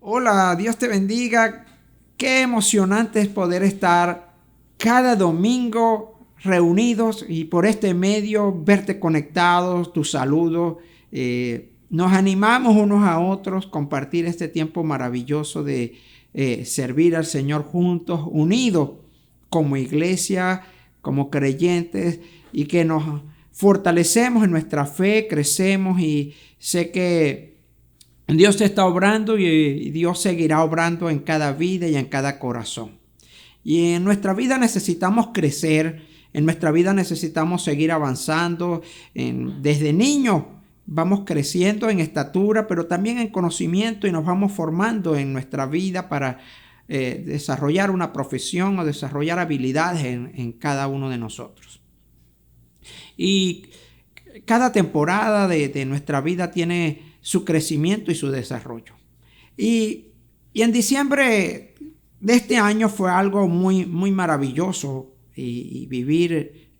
Hola, Dios te bendiga. Qué emocionante es poder estar cada domingo reunidos y por este medio verte conectados, tus saludos. Nos animamos unos a otros, compartir este tiempo maravilloso de servir al Señor juntos, unidos como iglesia, como creyentes, y que nos fortalecemos en nuestra fe, crecemos, y sé que Dios está obrando y Dios seguirá obrando en cada vida y en cada corazón. Y en nuestra vida necesitamos crecer, en nuestra vida necesitamos seguir avanzando. Desde niños vamos creciendo en estatura, pero también en conocimiento, y nos vamos formando en nuestra vida para desarrollar una profesión o desarrollar habilidades en cada uno de nosotros. Y cada temporada de nuestra vida tiene su crecimiento y su desarrollo. Y en diciembre de este año fue algo muy, muy maravilloso, y vivir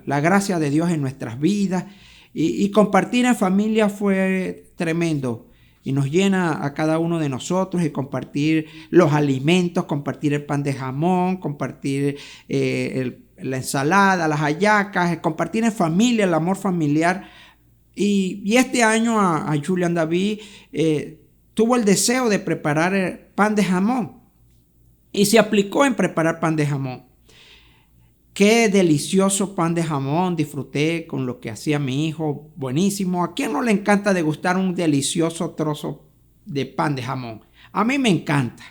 la gracia de Dios en nuestras vidas y compartir en familia fue tremendo. Y nos llena a cada uno de nosotros, y compartir los alimentos, compartir el pan de jamón, compartir la ensalada, las hallacas, compartir en familia, el amor familiar. Y este año a Julian David tuvo el deseo de preparar el pan de jamón, y se aplicó en preparar pan de jamón. Qué delicioso pan de jamón disfruté con lo que hacía mi hijo, buenísimo. ¿A quién no le encanta degustar un delicioso trozo de pan de jamón? A mí me encanta.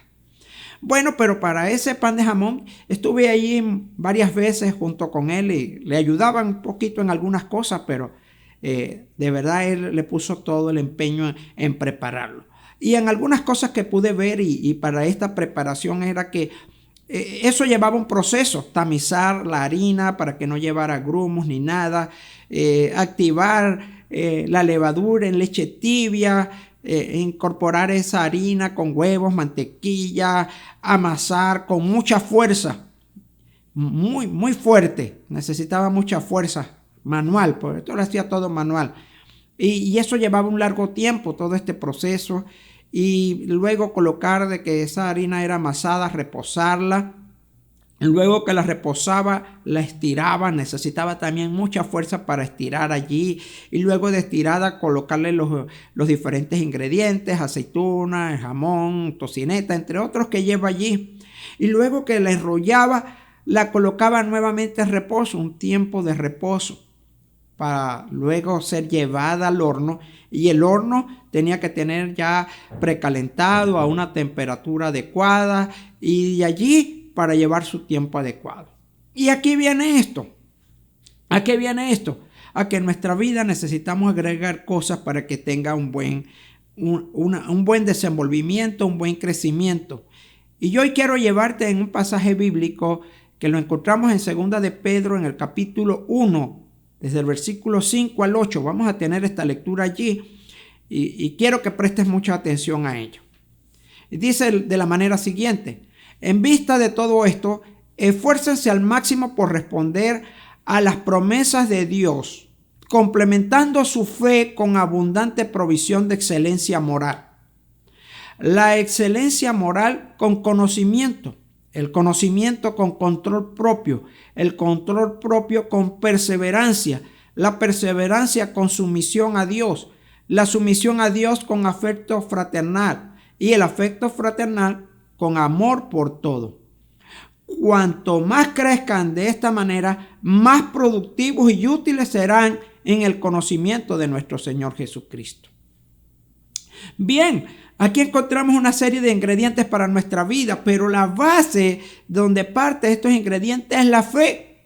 Bueno, pero para ese pan de jamón estuve allí varias veces junto con él y le ayudaba un poquito en algunas cosas, pero de verdad él le puso todo el empeño en prepararlo. Y en algunas cosas que pude ver y para esta preparación era que eso llevaba un proceso: tamizar la harina para que no llevara grumos ni nada, activar la levadura en leche tibia, incorporar esa harina con huevos, mantequilla, amasar con mucha fuerza, muy, muy fuerte. Necesitaba mucha fuerza manual, porque esto lo hacía todo manual. Y eso llevaba un largo tiempo, todo este proceso. Y luego colocar de que esa harina era amasada, reposarla. Luego que la reposaba, la estiraba, necesitaba también mucha fuerza para estirar allí. Y luego de estirada, colocarle los diferentes ingredientes: aceituna, jamón, tocineta, entre otros que lleva allí. Y luego que la enrollaba, la colocaba nuevamente en reposo, un tiempo de reposo, para luego ser llevada al horno. Y el horno tenía que tener ya precalentado a una temperatura adecuada, y de allí para llevar su tiempo adecuado. Y aquí viene esto. ¿A qué viene esto? A que en nuestra vida necesitamos agregar cosas para que tenga un buen desenvolvimiento, un buen crecimiento. Y yo hoy quiero llevarte en un pasaje bíblico que lo encontramos en 2 de Pedro, en el capítulo 1, desde el versículo 5 al 8. Vamos a tener esta lectura allí y quiero que prestes mucha atención a ello. Dice de la manera siguiente: en vista de todo esto, esfuércense al máximo por responder a las promesas de Dios, complementando su fe con abundante provisión de excelencia moral. La excelencia moral con conocimiento, el conocimiento con control propio, el control propio con perseverancia, la perseverancia con sumisión a Dios, la sumisión a Dios con afecto fraternal, y el afecto fraternal con amor por todo. Cuanto más crezcan de esta manera, más productivos y útiles serán en el conocimiento de nuestro Señor Jesucristo. Bien, aquí encontramos una serie de ingredientes para nuestra vida, pero la base donde parte estos ingredientes es la fe.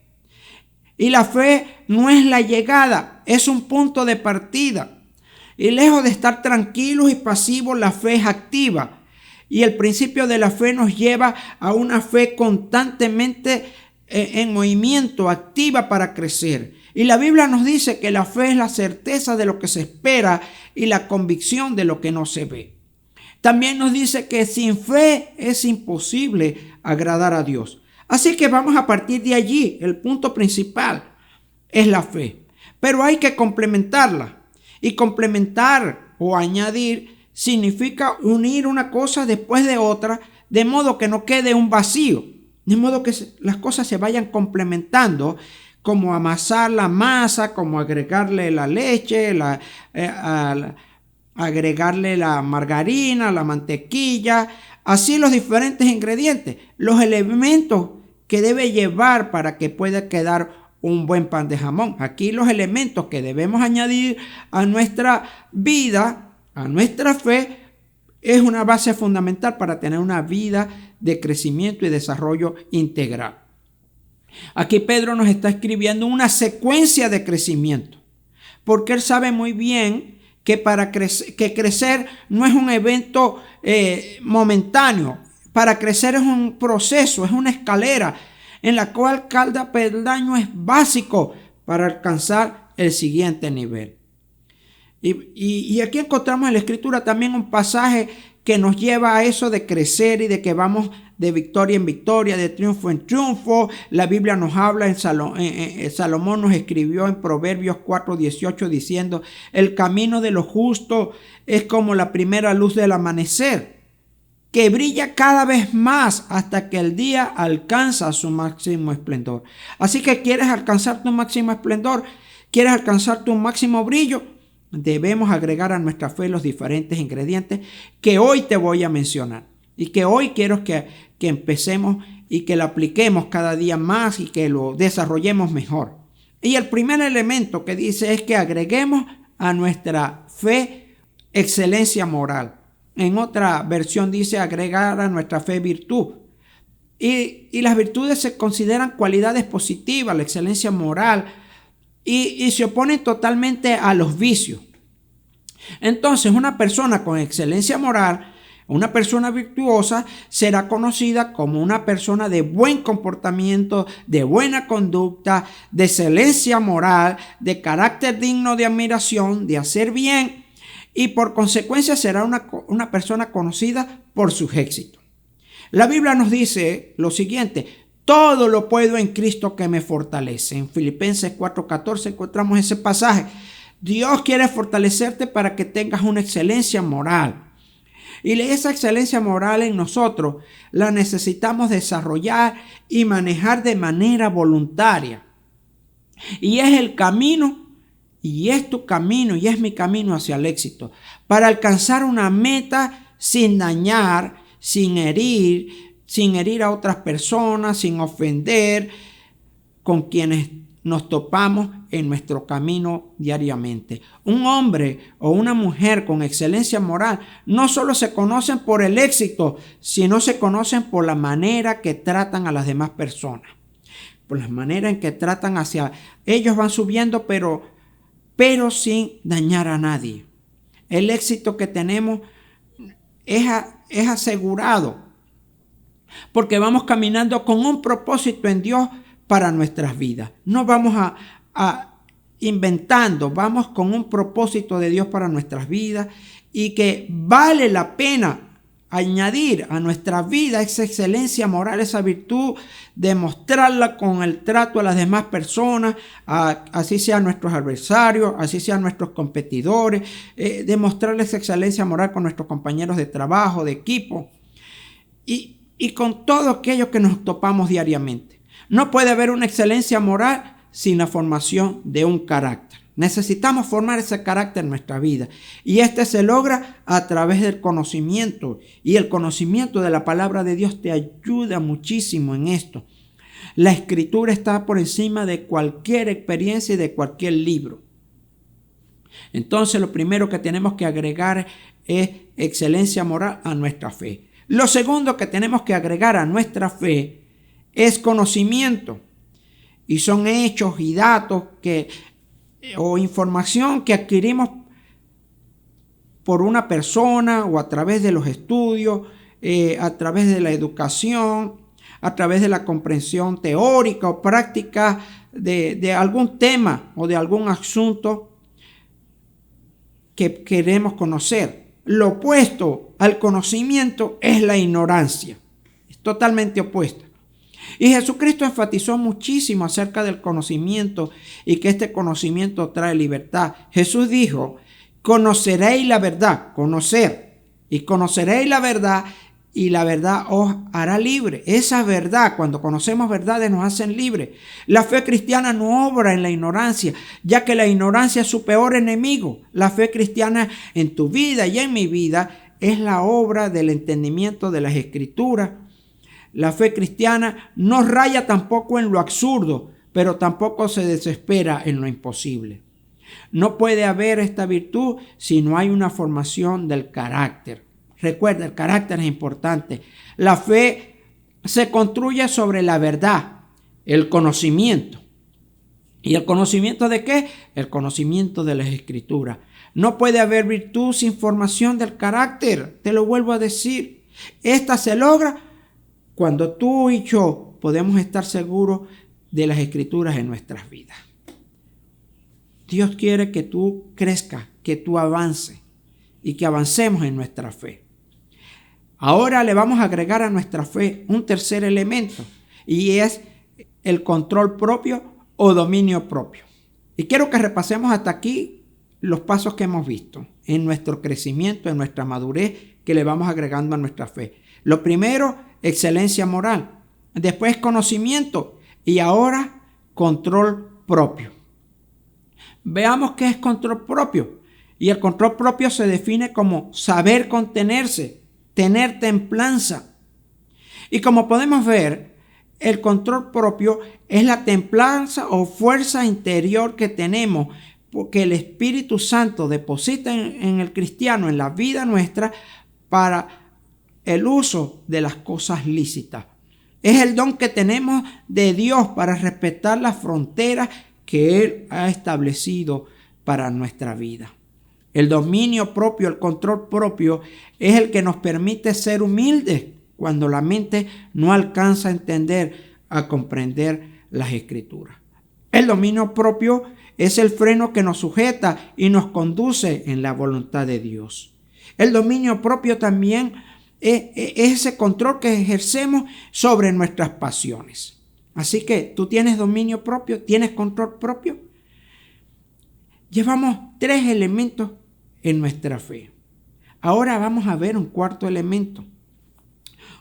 Y la fe no es la llegada, es un punto de partida. Y lejos de estar tranquilos y pasivos, la fe es activa. Y el principio de la fe nos lleva a una fe constantemente en movimiento, activa para crecer. Y la Biblia nos dice que la fe es la certeza de lo que se espera y la convicción de lo que no se ve. También nos dice que sin fe es imposible agradar a Dios. Así que vamos a partir de allí. El punto principal es la fe. Pero hay que complementarla. Y complementar o añadir significa unir una cosa después de otra, de modo que no quede un vacío, de modo que las cosas se vayan complementando, como amasar la masa, como agregarle la leche, agregarle la margarina, la mantequilla, así los diferentes ingredientes, los elementos que debe llevar para que pueda quedar un buen pan de jamón. Aquí los elementos que debemos añadir a nuestra vida, a nuestra fe, es una base fundamental para tener una vida de crecimiento y desarrollo integral. Aquí Pedro nos está escribiendo una secuencia de crecimiento, porque él sabe muy bien que crecer no es un evento momentáneo. Para crecer es un proceso, es una escalera en la cual cada peldaño es básico para alcanzar el siguiente nivel. Y aquí encontramos en la Escritura también un pasaje que nos lleva a eso de crecer y de que vamos de victoria en victoria, de triunfo en triunfo. La Biblia nos habla, Salomón nos escribió en Proverbios 4:18 diciendo: el camino de los justos es como la primera luz del amanecer, que brilla cada vez más hasta que el día alcanza su máximo esplendor. Así que quieres alcanzar tu máximo esplendor, quieres alcanzar tu máximo brillo, debemos agregar a nuestra fe los diferentes ingredientes que hoy te voy a mencionar y que hoy quiero que empecemos y que lo apliquemos cada día más y que lo desarrollemos mejor. Y el primer elemento que dice es que agreguemos a nuestra fe excelencia moral. En otra versión dice agregar a nuestra fe virtud. Y las virtudes se consideran cualidades positivas, la excelencia moral, y se oponen totalmente a los vicios. Entonces, una persona con excelencia moral, una persona virtuosa, será conocida como una persona de buen comportamiento, de buena conducta, de excelencia moral, de carácter digno de admiración, de hacer bien, y por consecuencia será una persona conocida por sus éxitos. La Biblia nos dice lo siguiente: todo lo puedo en Cristo que me fortalece. En Filipenses 4:14 encontramos ese pasaje. Dios quiere fortalecerte para que tengas una excelencia moral. Y esa excelencia moral en nosotros la necesitamos desarrollar y manejar de manera voluntaria. Y es el camino, y es tu camino, y es mi camino hacia el éxito, para alcanzar una meta sin dañar, sin herir a otras personas, sin ofender con quienes nos topamos en nuestro camino diariamente. Un hombre o una mujer con excelencia moral no solo se conocen por el éxito, sino se conocen por la manera que tratan a las demás personas, por la manera en que tratan hacia ellos. Van subiendo, pero sin dañar a nadie. El éxito que tenemos es asegurado, porque vamos caminando con un propósito en Dios para nuestras vidas. No vamos a inventando, vamos con un propósito de Dios para nuestras vidas, y que vale la pena añadir a nuestra vida esa excelencia moral, esa virtud, demostrarla con el trato a las demás personas, así sean nuestros adversarios, así sean nuestros competidores, demostrarles esa excelencia moral con nuestros compañeros de trabajo, de equipo, y con todos aquellos que nos topamos diariamente. No puede haber una excelencia moral sin la formación de un carácter. Necesitamos formar ese carácter en nuestra vida, y este se logra a través del conocimiento, y el conocimiento de la palabra de Dios te ayuda muchísimo en esto. La Escritura está por encima de cualquier experiencia y de cualquier libro. Entonces, lo primero que tenemos que agregar es excelencia moral a nuestra fe. Lo segundo que tenemos que agregar a nuestra fe es conocimiento, y son hechos y datos o información que adquirimos por una persona, o a través de los estudios, a través de la educación, a través de la comprensión teórica o práctica de algún tema o de algún asunto que queremos conocer. Lo opuesto al conocimiento es la ignorancia. Es totalmente opuesta. Y Jesucristo enfatizó muchísimo acerca del conocimiento, y que este conocimiento trae libertad. Jesús dijo: conoceréis la verdad, conocer. y conoceréis la verdad y la verdad os hará libre. Esa verdad, cuando conocemos verdades, nos hacen libres. La fe cristiana no obra en la ignorancia, ya que la ignorancia es su peor enemigo. La fe cristiana en tu vida y en mi vida es la obra del entendimiento de las Escrituras. La fe cristiana no raya tampoco en lo absurdo, pero tampoco se desespera en lo imposible. No puede haber esta virtud si no hay una formación del carácter. Recuerda, el carácter es importante. La fe se construye sobre la verdad, el conocimiento. ¿Y el conocimiento de qué? El conocimiento de las Escrituras. No puede haber virtud sin formación del carácter. Te lo vuelvo a decir. Esta se logra cuando tú y yo podemos estar seguros de las Escrituras en nuestras vidas. Dios quiere que tú crezcas, que tú avances y que avancemos en nuestra fe. Ahora le vamos a agregar a nuestra fe un tercer elemento y es el control propio o dominio propio. Y quiero que repasemos hasta aquí los pasos que hemos visto en nuestro crecimiento, en nuestra madurez que le vamos agregando a nuestra fe. Lo primero, excelencia moral. Después, conocimiento. Y ahora, control propio. Veamos qué es control propio. Y el control propio se define como saber contenerse, tener templanza. Y como podemos ver, el control propio es la templanza o fuerza interior que tenemos porque el Espíritu Santo deposita en el cristiano, en la vida nuestra, para el uso de las cosas lícitas. Es el don que tenemos de Dios para respetar las fronteras que Él ha establecido para nuestra vida. El dominio propio, el control propio, es el que nos permite ser humildes cuando la mente no alcanza a entender, a comprender las Escrituras. El dominio propio es el freno que nos sujeta y nos conduce en la voluntad de Dios. El dominio propio también es ese control que ejercemos sobre nuestras pasiones. Así que tú tienes dominio propio, tienes control propio. Llevamos 3 elementos en nuestra fe. Ahora vamos a ver un cuarto elemento,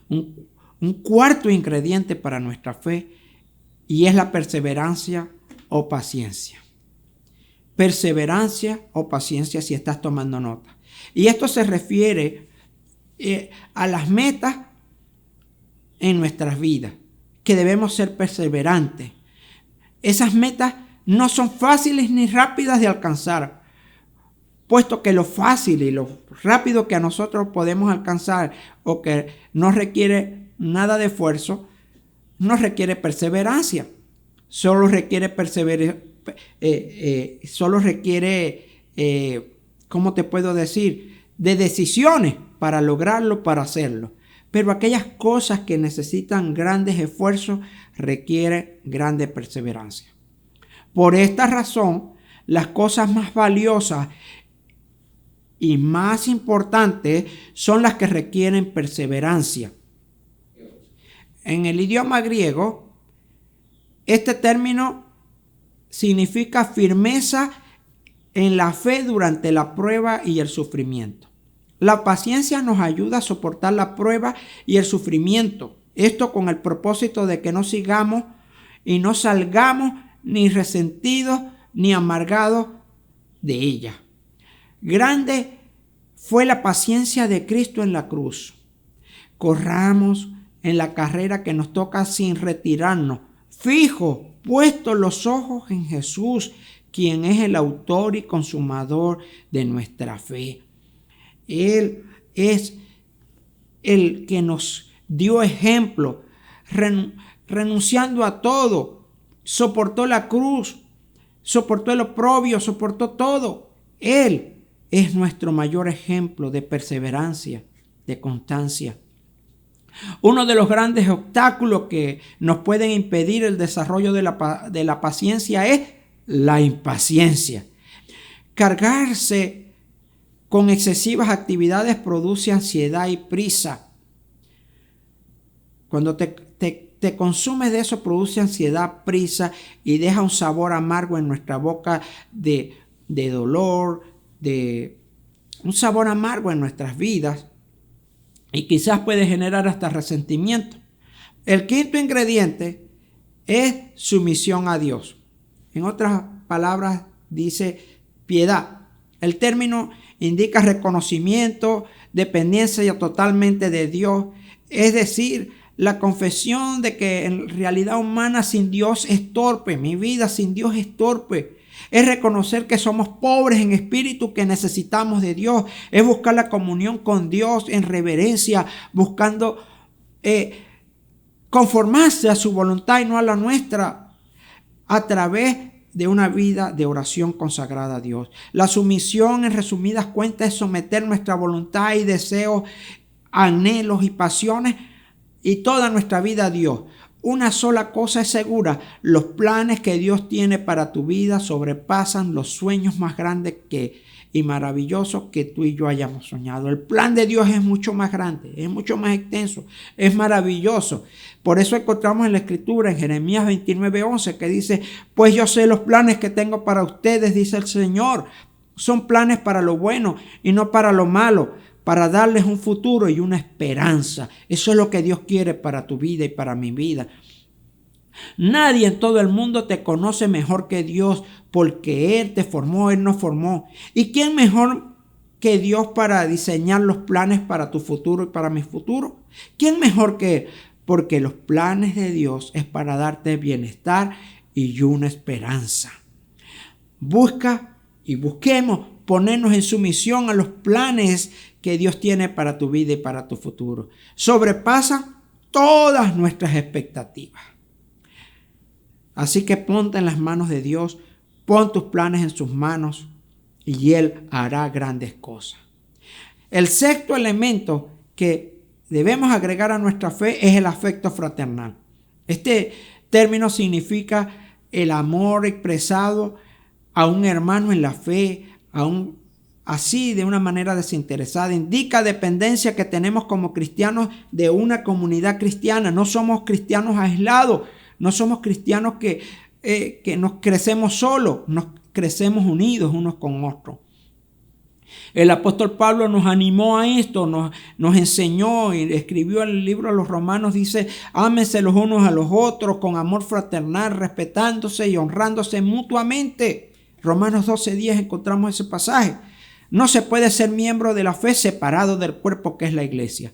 un cuarto ingrediente para nuestra fe, y es la perseverancia o paciencia. Perseverancia o paciencia, si estás tomando nota. Y esto se refiere a las metas en nuestras vidas, que debemos ser perseverantes. Esas metas no son fáciles ni rápidas de alcanzar, puesto que lo fácil y lo rápido que a nosotros podemos alcanzar o que no requiere nada de esfuerzo, no requiere perseverancia. Solo requiere ¿cómo te puedo decir? De decisiones para lograrlo, para hacerlo. Pero aquellas cosas que necesitan grandes esfuerzos requieren grande perseverancia. Por esta razón, las cosas más valiosas y más importantes son las que requieren perseverancia. En el idioma griego, este término significa firmeza en la fe durante la prueba y el sufrimiento. La paciencia nos ayuda a soportar la prueba y el sufrimiento. Esto con el propósito de que no sigamos y no salgamos ni resentidos ni amargados de ella. Grande fue la paciencia de Cristo en la cruz. Corramos en la carrera que nos toca sin retirarnos, fijos, puestos los ojos en Jesús, quien es el autor y consumador de nuestra fe. Él es el que nos dio ejemplo, renunciando a todo, soportó la cruz, soportó el oprobio, soportó todo. Él es nuestro mayor ejemplo de perseverancia, de constancia. Uno de los grandes obstáculos que nos pueden impedir el desarrollo de la paciencia es la impaciencia. Cargarse con excesivas actividades produce ansiedad y prisa. Cuando te consumes de eso, produce ansiedad, prisa y deja un sabor amargo en nuestra boca de dolor, de un sabor amargo en nuestras vidas. y quizás puede generar hasta resentimiento. El quinto ingrediente es sumisión a Dios. En otras palabras dice piedad. El término indica reconocimiento, dependencia totalmente de Dios, es decir, la confesión de que en realidad humana sin Dios es torpe, mi vida sin Dios es torpe. Es reconocer que somos pobres en espíritu, que necesitamos de Dios. Es buscar la comunión con Dios en reverencia, buscando conformarse a su voluntad y no a la nuestra, a través de una vida de oración consagrada a Dios. La sumisión, en resumidas cuentas, es someter nuestra voluntad y deseos, anhelos y pasiones y toda nuestra vida a Dios. Una sola cosa es segura: los planes que Dios tiene para tu vida sobrepasan los sueños más grandes y maravillosos que tú y yo hayamos soñado. El plan de Dios es mucho más grande, es mucho más extenso, es maravilloso. Por eso encontramos en la Escritura, en Jeremías 29:11, que dice: pues yo sé los planes que tengo para ustedes, dice el Señor. Son planes para lo bueno y no para lo malo, para darles un futuro y una esperanza. Eso es lo que Dios quiere para tu vida y para mi vida. Nadie en todo el mundo te conoce mejor que Dios, porque Él te formó, Él nos formó. ¿Y quién mejor que Dios para diseñar los planes para tu futuro y para mi futuro? ¿Quién mejor que Él? Porque los planes de Dios es para darte bienestar y una esperanza. Busca y busquemos ponernos en sumisión a los planes que Dios tiene para tu vida y para tu futuro. Sobrepasan todas nuestras expectativas. Así que ponte en las manos de Dios, pon tus planes en sus manos y Él hará grandes cosas. El sexto elemento que debemos agregar a nuestra fe es el afecto fraternal. Este término significa el amor expresado a un hermano en la fe, así de una manera desinteresada. Indica dependencia que tenemos como cristianos de una comunidad cristiana. No somos cristianos aislados. No somos cristianos que nos crecemos solos, nos crecemos unidos unos con otros. El apóstol Pablo nos animó a esto, nos enseñó y escribió el libro a los Romanos, dice: ámense los unos a los otros con amor fraternal, respetándose y honrándose mutuamente. Romanos 12:10 encontramos ese pasaje. No se puede ser miembro de la fe separado del cuerpo que es la iglesia.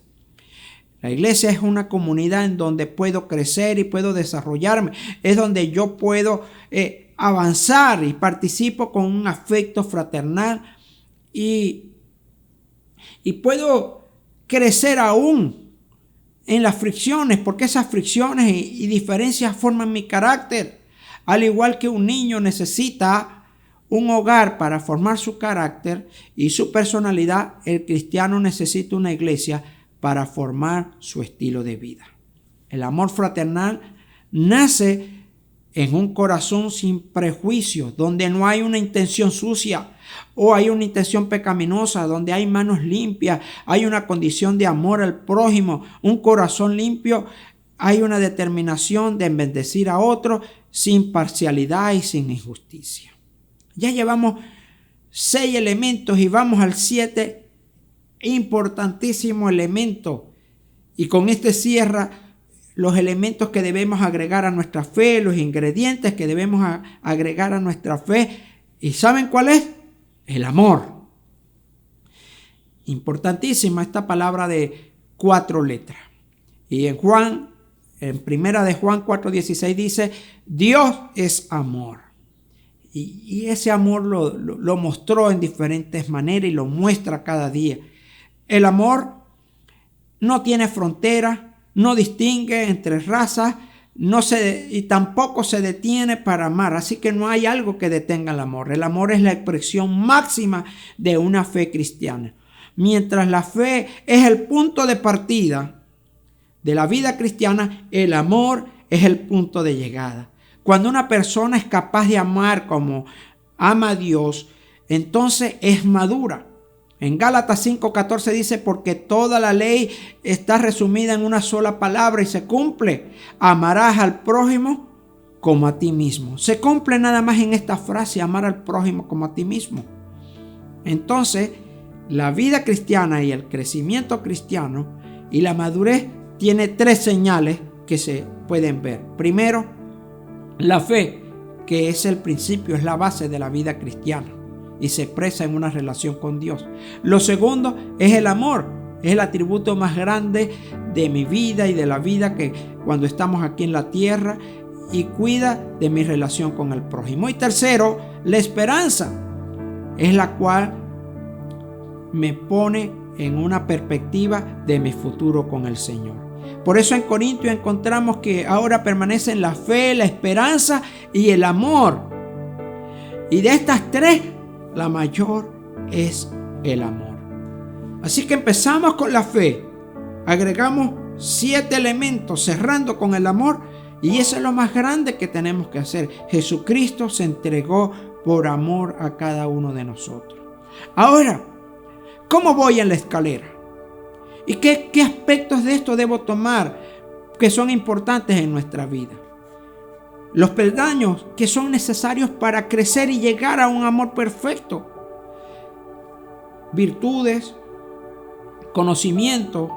La iglesia es una comunidad en donde puedo crecer y puedo desarrollarme. Es donde yo puedo avanzar y participo con un afecto fraternal y puedo crecer aún en las fricciones, porque esas fricciones y diferencias forman mi carácter. Al igual que un niño necesita un hogar para formar su carácter y su personalidad, el cristiano necesita una iglesia para formar su estilo de vida. El amor fraternal nace en un corazón sin prejuicios, donde no hay una intención sucia o hay una intención pecaminosa, donde hay manos limpias, hay una condición de amor al prójimo, un corazón limpio, hay una determinación de bendecir a otros sin parcialidad y sin injusticia. Ya llevamos 6 elementos y vamos al 7. Importantísimo elemento, y con este cierra los elementos que debemos agregar a nuestra fe, los ingredientes que debemos agregar a nuestra fe. ¿Y saben cuál es? El amor. Importantísima esta palabra de 4 letras. Y en primera de Juan 4:16 dice: Dios es amor. Y ese amor lo mostró en diferentes maneras y lo muestra cada día. El amor no tiene fronteras, no distingue entre razas, y tampoco se detiene para amar. Así que no hay algo que detenga el amor. El amor es la expresión máxima de una fe cristiana. Mientras la fe es el punto de partida de la vida cristiana, el amor es el punto de llegada. Cuando una persona es capaz de amar como ama a Dios, entonces es madura. En Gálatas 5:14 dice: porque toda la ley está resumida en una sola palabra y se cumple: amarás al prójimo como a ti mismo. Se cumple nada más en esta frase: amar al prójimo como a ti mismo. Entonces, la vida cristiana y el crecimiento cristiano y la madurez tiene 3 señales que se pueden ver. Primero, la fe, que es el principio, es la base de la vida cristiana y se expresa en una relación con Dios. Lo segundo es el amor, es el atributo más grande de mi vida y de la vida que cuando estamos aquí en la tierra, y cuida de mi relación con el prójimo. Y tercero, la esperanza, es la cual me pone en una perspectiva de mi futuro con el Señor. Por eso en Corintios encontramos que ahora permanecen la fe, la esperanza y el amor. Y de estas 3, la mayor es el amor. Así que empezamos con la fe, agregamos 7 elementos cerrando con el amor, y eso es lo más grande que tenemos que hacer. Jesucristo se entregó por amor a cada uno de nosotros. Ahora, ¿cómo voy en la escalera? ¿Y qué aspectos de esto debo tomar que son importantes en nuestra vida? Los peldaños que son necesarios para crecer y llegar a un amor perfecto. Virtudes, conocimiento,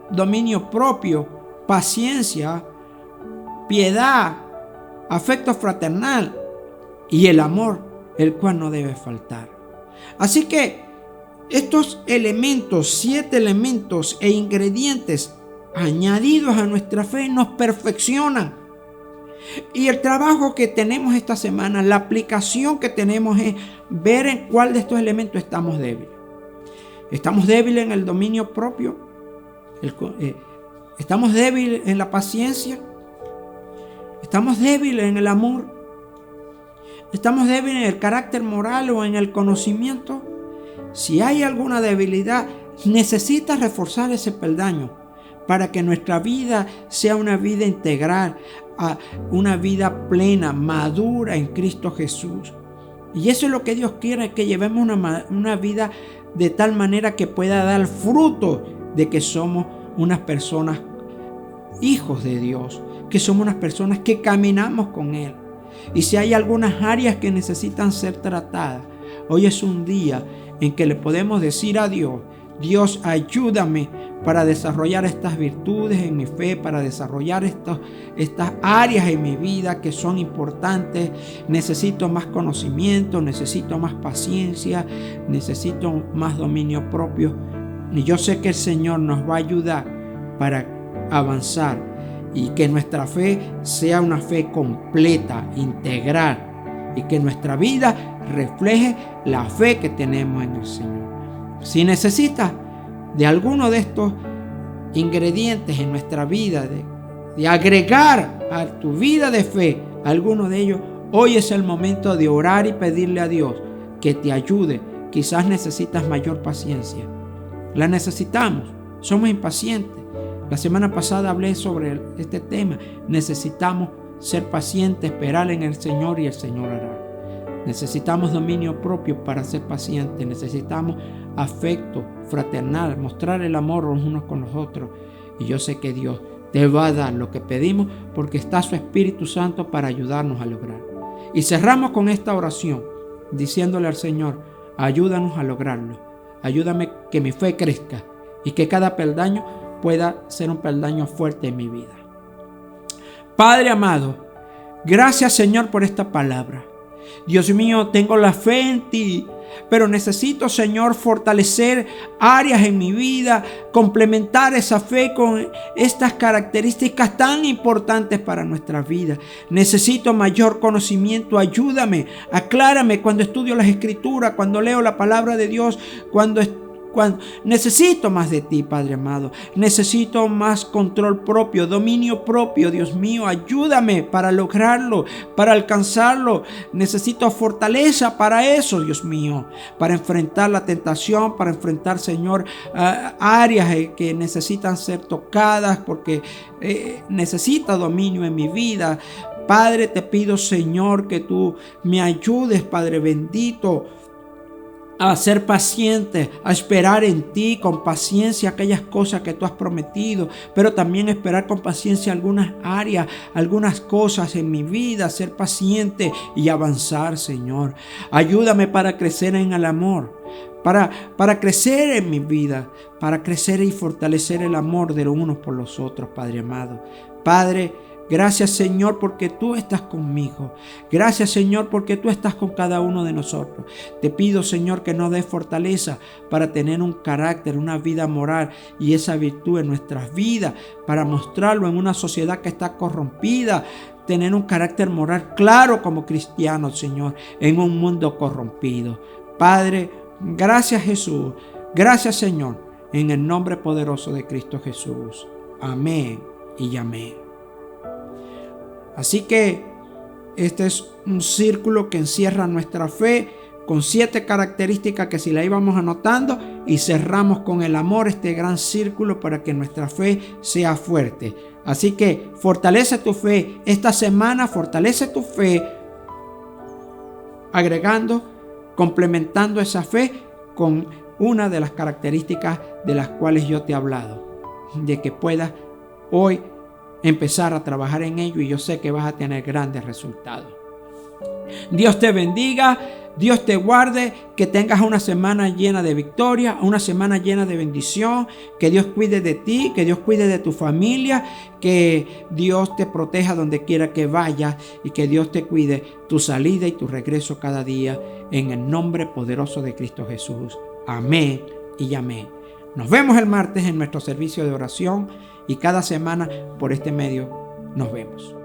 dominio propio, paciencia, piedad, afecto fraternal y el amor, el cual no debe faltar. Así que estos elementos, 7 elementos e ingredientes añadidos a nuestra fe nos perfeccionan. Y el trabajo que tenemos esta semana, la aplicación que tenemos es ver en cuál de estos elementos estamos débiles. Estamos débiles en el dominio propio, estamos débiles en la paciencia, estamos débiles en el amor, estamos débiles en el carácter moral o en el conocimiento. Si hay alguna debilidad, necesitas reforzar ese peldaño para que nuestra vida sea una vida integral, una vida plena, madura en Cristo Jesús. Y eso es lo que Dios quiere, que llevemos una vida de tal manera que pueda dar fruto de que somos unas personas hijos de Dios, que somos unas personas que caminamos con Él. Y si hay algunas áreas que necesitan ser tratadas, hoy es un día en que le podemos decir a Dios: Dios, ayúdame para desarrollar estas virtudes en mi fe, para desarrollar estas áreas en mi vida que son importantes. Necesito más conocimiento, necesito más paciencia, necesito más dominio propio. Y yo sé que el Señor nos va a ayudar para avanzar y que nuestra fe sea una fe completa, integral, y que nuestra vida refleje la fe que tenemos en el Señor. Si necesitas de alguno de estos ingredientes en nuestra vida, de agregar a tu vida de fe alguno de ellos, hoy es el momento de orar y pedirle a Dios que te ayude. Quizás necesitas mayor paciencia. La necesitamos. Somos impacientes. La semana pasada hablé sobre este tema. Necesitamos ser pacientes, esperar en el Señor y el Señor hará. Necesitamos dominio propio para ser pacientes. Necesitamos afecto fraternal, mostrar el amor los unos con los otros. Y yo sé que Dios te va a dar lo que pedimos, porque está su Espíritu Santo para ayudarnos a lograr. Y cerramos con esta oración diciéndole al Señor: ayúdanos a lograrlo. Ayúdame que mi fe crezca y que cada peldaño pueda ser un peldaño fuerte en mi vida. Padre amado, gracias Señor por esta palabra. Dios mío, tengo la fe en ti, pero necesito, Señor, fortalecer áreas en mi vida, complementar esa fe con estas características tan importantes para nuestra vida. Necesito mayor conocimiento. Ayúdame, aclárame cuando estudio las Escrituras, cuando leo la palabra de Dios, cuando necesito más de ti, Padre amado. Necesito más control propio, dominio propio. Dios mío, ayúdame para lograrlo, para alcanzarlo. Necesito fortaleza para eso, Dios mío, para enfrentar la tentación, para enfrentar, Señor, áreas que necesitan ser tocadas, porque necesito dominio en mi vida. Padre, te pido, Señor, que tú me ayudes, Padre bendito, a ser paciente, a esperar en ti con paciencia aquellas cosas que tú has prometido, pero también esperar con paciencia algunas áreas, algunas cosas en mi vida, ser paciente y avanzar, Señor. Ayúdame para crecer en el amor. para crecer en mi vida, para crecer y fortalecer el amor de los unos por los otros, Padre amado. Padre, gracias, Señor, porque tú estás conmigo. Gracias, Señor, porque tú estás con cada uno de nosotros. Te pido, Señor, que nos des fortaleza para tener un carácter, una vida moral y esa virtud en nuestras vidas, para mostrarlo en una sociedad que está corrompida. Tener un carácter moral claro como cristianos, Señor, en un mundo corrompido. Padre, gracias, Jesús. Gracias, Señor, en el nombre poderoso de Cristo Jesús. Amén y amén. Así que este es un círculo que encierra nuestra fe con 7 características que si la íbamos anotando, y cerramos con el amor este gran círculo para que nuestra fe sea fuerte. Así que fortalece tu fe esta semana, fortalece tu fe agregando, complementando esa fe con una de las características de las cuales yo te he hablado, de que puedas hoy empezar a trabajar en ello, y yo sé que vas a tener grandes resultados. Dios te bendiga, Dios te guarde, que tengas una semana llena de victoria, una semana llena de bendición, que Dios cuide de ti, que Dios cuide de tu familia, que Dios te proteja donde quiera que vayas y que Dios te cuide tu salida y tu regreso cada día, en el nombre poderoso de Cristo Jesús. Amén y amén. Nos vemos el martes en nuestro servicio de oración y cada semana por este medio nos vemos.